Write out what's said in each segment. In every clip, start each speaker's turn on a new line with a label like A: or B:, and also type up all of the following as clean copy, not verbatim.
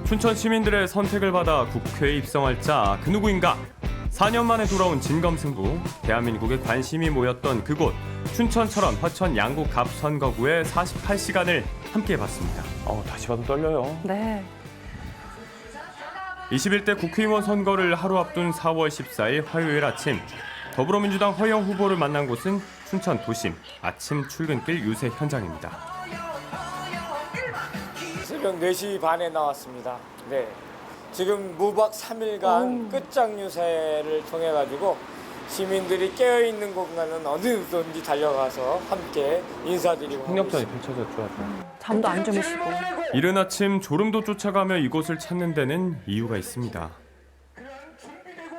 A: 춘천 시민들의 선택을 받아 국회에 입성할 자 그 누구인가? 4년 만에 돌아온 진검승부, 대한민국의 관심이 모였던 그곳 춘천처럼 화천 양곡갑 선거구의 48시간을 함께해봤습니다. 다시 봐도 떨려요.
B: 네.
A: 21대 국회의원 선거를 하루 앞둔 4월 14일 화요일 아침, 더불어민주당 허영 후보를 만난 곳은 춘천 도심 아침 출근길 유세 현장입니다.
C: 새벽 4시 반에 나왔습니다. 네. 지금 무박 3일간 끝장 유세를 통해 가지고 시민들이 깨어 있는 공간은 어디든지 달려가서 함께 인사드리고
A: 폭력전이 펼쳐졌죠.
B: 잠도 안 주무시고.
A: 이른 아침 졸음도 쫓아가며 이곳을 찾는 데는 이유가 있습니다.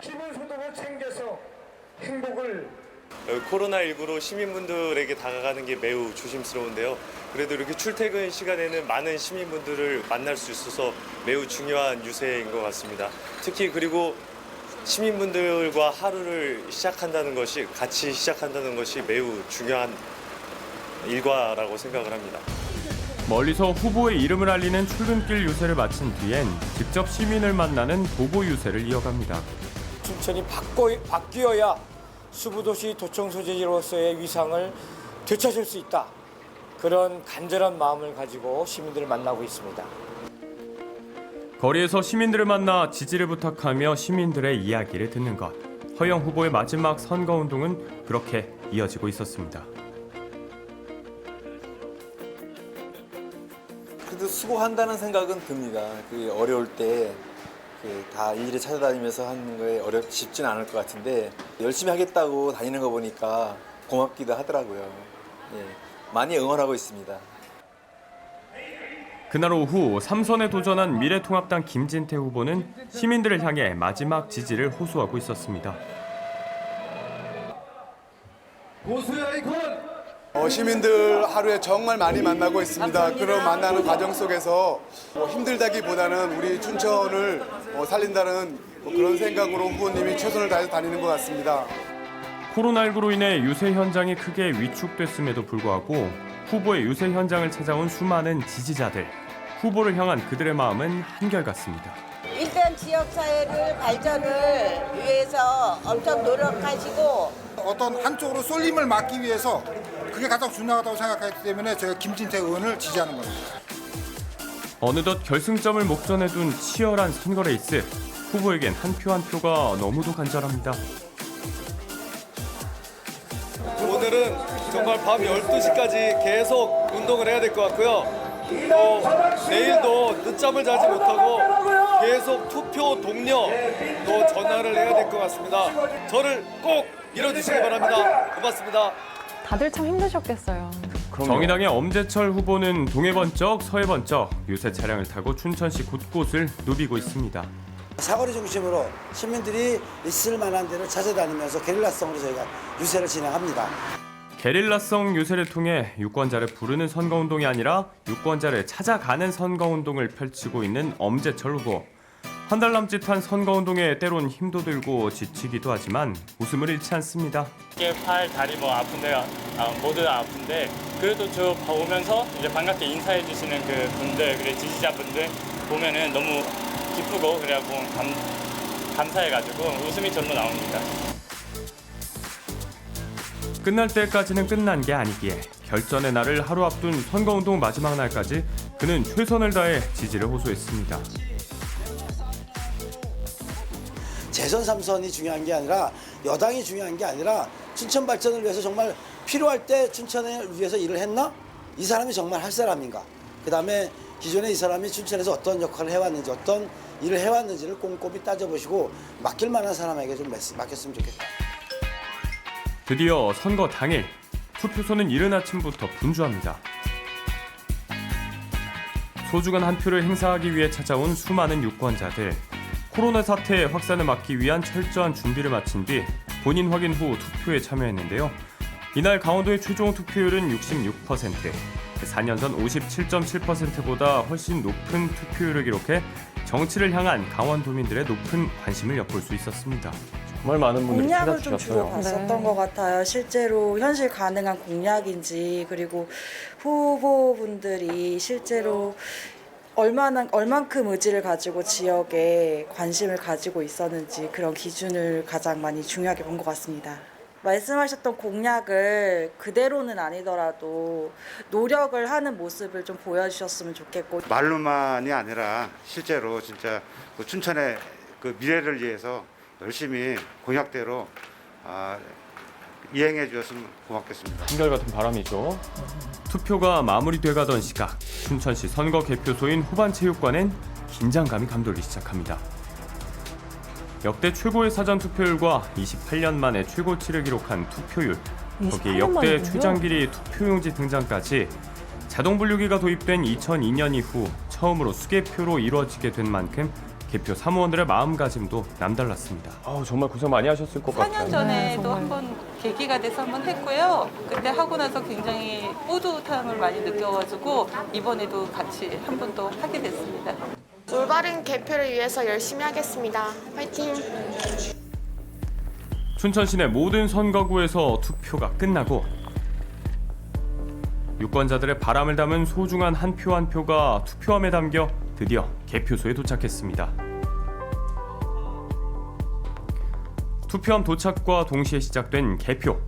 C: 기본소득을 챙겨서 행복을
D: 코로나19로 시민분들에게 다가가는 게 매우 조심스러운데요. 그래도 이렇게 출퇴근 시간에는 많은 시민분들을 만날 수 있어서 매우 중요한 유세인 것 같습니다. 특히 그리고 시민분들과 하루를 시작한다는 것이, 같이 시작한다는 것이 매우 중요한 일과라고 생각을 합니다.
A: 멀리서 후보의 이름을 알리는 출근길 유세를 마친 뒤엔 직접 시민을 만나는 보고 유세를 이어갑니다.
C: 춘천이 바뀌어야 수부도시 도청 소재지로서의 위상을 되찾을 수 있다. 그런 간절한 마음을 가지고 시민들을 만나고 있습니다.
A: 거리에서 시민들을 만나 지지를 부탁하며 시민들의 이야기를 듣는 것. 허영 후보의 마지막 선거운동은 그렇게 이어지고 있었습니다.
E: 그래도 수고한다는 생각은 듭니다. 그 어려울 때 다 일일이 찾아다니면서 하는 거에 쉽진 않을 것 같은데 열심히 하겠다고 다니는 거 보니까 고맙기도 하더라고요. 예, 많이 응원하고 있습니다.
A: 그날 오후 3선에 도전한 미래통합당 김진태 후보는 시민들을 향해 마지막 지지를 호소하고 있었습니다.
F: 시민들 하루에 정말 많이 만나고 있습니다. 그런 만나는 과정 속에서 힘들다기보다는 우리 춘천을 살린다는 그런 생각으로 후보님이 최선을 다해서 다니는 것 같습니다.
A: 코로나19로 인해 유세 현장이 크게 위축됐음에도 불구하고 후보의 유세 현장을 찾아온 수많은 지지자들. 후보를 향한 그들의 마음은 한결같습니다.
G: 일단 지역사회를 발전을 위해서 엄청 노력하시고
H: 어떤 한쪽으로 쏠림을 막기 위해서 그게 가장 중요하다고 생각하기 때문에 제가 김진태 의원을 지지하는 겁니다.
A: 어느덧 결승점을 목전에 둔 치열한 선거 레이스. 후보에겐 한 표 한 표가 너무도 간절합니다.
D: 오늘은 정말 밤 12시까지 계속 운동을 해야 될 것 같고요. 내일도 늦잠을 자지 못하고 계속 투표 동료 또 전화를 해야 될 것 같습니다. 저를 꼭 밀어주시기 바랍니다. 고맙습니다.
B: 다들 참 힘드셨겠어요.
A: 정의당의 엄재철 후보는 동해 번쩍 서해 번쩍 유세 차량을 타고 춘천시 곳곳을 누비고 있습니다.
I: 사거리 중심으로 시민들이 있을 만한 데를 찾아다니면서 게릴라성으로 저희가 유세를 진행합니다.
A: 게릴라성 유세를 통해 유권자를 부르는 선거운동이 아니라 유권자를 찾아가는 선거운동을 펼치고 있는 엄재철 후보. 한 달 남짓한 선거운동에 때론 힘도 들고 지치기도 하지만 웃음을 잃지 않습니다.
J: 팔, 다리 아픈데 모두 아픈데 그래도 저 보면서 이제 반갑게 인사해 주시는 그 분들, 그리고 지지자분들 보면은 너무 기쁘고 그래갖고 감사해가지고 웃음이 절로 나옵니다.
A: 끝날 때까지는 끝난 게 아니기에 결전의 날을 하루 앞둔 선거운동 마지막 날까지 그는 최선을 다해 지지를 호소했습니다.
I: 재선 3선이 중요한 게 아니라 여당이 중요한 게 아니라 춘천 발전을 위해서 정말 필요할 때 춘천을 위해서 일을 했나? 이 사람이 정말 할 사람인가? 그다음에 기존에 이 사람이 춘천에서 어떤 역할을 해왔는지 어떤 일을 해왔는지를 꼼꼼히 따져보시고 맡길 만한 사람에게 좀 맡겼으면 좋겠다.
A: 드디어 선거 당일 투표소는 이른 아침부터 분주합니다. 소중한 한 표를 행사하기 위해 찾아온 수많은 유권자들. 코로나 사태 확산을 막기 위한 철저한 준비를 마친 뒤 본인 확인 후 투표에 참여했는데요. 이날 강원도의 최종 투표율은 66%, 4년 전 57.7%보다 훨씬 높은 투표율을 기록해 정치를 향한 강원도민들의 높은 관심을 엿볼 수 있었습니다. 정말 많은 분들이
K: 공약을 좀 주로
A: 찾아주셨어요.
K: 봤었던 것 같아요. 실제로 현실 가능한 공약인지, 그리고 후보분들이 실제로 얼만큼 의지를 가지고 지역에 관심을 가지고 있었는지 그런 기준을 가장 많이 중요하게 본 것 같습니다. 말씀하셨던 공약을 그대로는 아니더라도 노력을 하는 모습을 좀 보여주셨으면 좋겠고
L: 말로만이 아니라 실제로 진짜 그 춘천의 그 미래를 위해서 열심히 공약대로 이행해 주셨으면 고맙겠습니다.
A: 한결같은 바람이죠. 투표가 마무리돼가던 시각 춘천시 선거 개표소인 후반체육관엔 긴장감이 감돌기 시작합니다. 역대 최고의 사전 투표율과 28년 만에 최고치를 기록한 투표율, 거기에
B: 28년
A: 역대
B: 만이군요.
A: 최장길이 투표용지 등장까지 자동 분류기가 도입된 2002년 이후 처음으로 수개표로 이루어지게 된 만큼 개표 사무원들의 마음가짐도 남달랐습니다. 정말 고생 많이 하셨을 것
M: 4년 전에도 한번 계기가 돼서 한번 했고요. 그때 하고 나서 굉장히 뿌듯함을 많이 느껴가지고 이번에도 같이 한 번 더 하게 됐습니다.
N: 올바른 개표를 위해서 열심히 하겠습니다. 화이팅!
A: 춘천 시내 모든 선거구에서 투표가 끝나고 유권자들의 바람을 담은 소중한 한 표 한 표가 투표함에 담겨 드디어 개표소에 도착했습니다. 투표함 도착과 동시에 시작된 개표.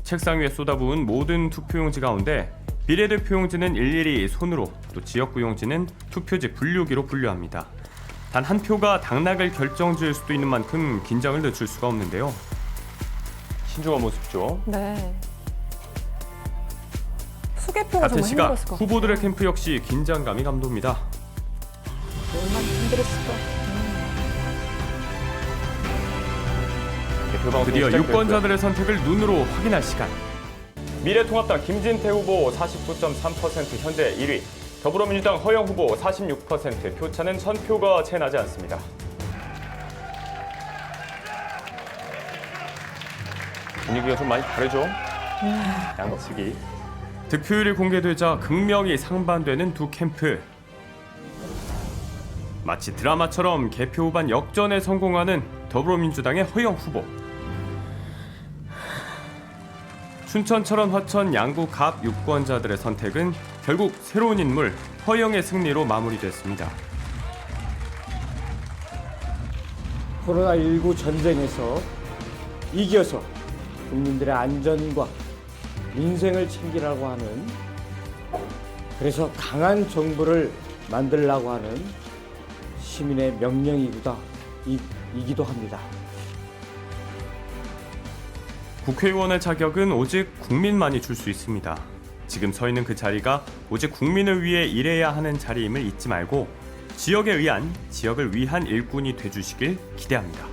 A: 책상 위에 쏟아부은 모든 투표용지 가운데 비례대표용지는 일일이 손으로, 또 지역구용지는 투표지 분류기로 분류합니다. 단 한 표가 당락을 결정지을 수도 있는 만큼 긴장을 늦출 수가 없는데요. 신중한 모습이죠.
B: 네. 수개표가
A: 같은
B: 정말
A: 시각
B: 힘들었을 것 같아요.
A: 후보들의 캠프 역시 긴장감이 감돕니다.
B: 얼마나 힘들었을까.
A: 드디어 유권자들의 선택을 눈으로 확인할 시간. 미래통합당 김진태 후보 49.3% 현재 1위, 더불어민주당 허영 후보 46%, 표차는 1000표가 채 나지 않습니다. 분위기가 좀 많이 다르죠? 양측이. 득표율이 공개되자 극명히 상반되는 두 캠프. 마치 드라마처럼 개표 후반 역전에 성공하는 더불어민주당의 허영 후보. 춘천, 철원, 화천, 양구, 갑 유권자들의 선택은 결국 새로운 인물 허영의 승리로 마무리됐습니다.
C: 코로나19 전쟁에서 이겨서 국민들의 안전과 민생을 챙기라고 하는, 그래서 강한 정부를 만들려고 하는 시민의 명령이기도 합니다.
A: 국회의원의 자격은 오직 국민만이 줄 수 있습니다. 지금 서 있는 그 자리가 오직 국민을 위해 일해야 하는 자리임을 잊지 말고 지역을 위한 일꾼이 돼주시길 기대합니다.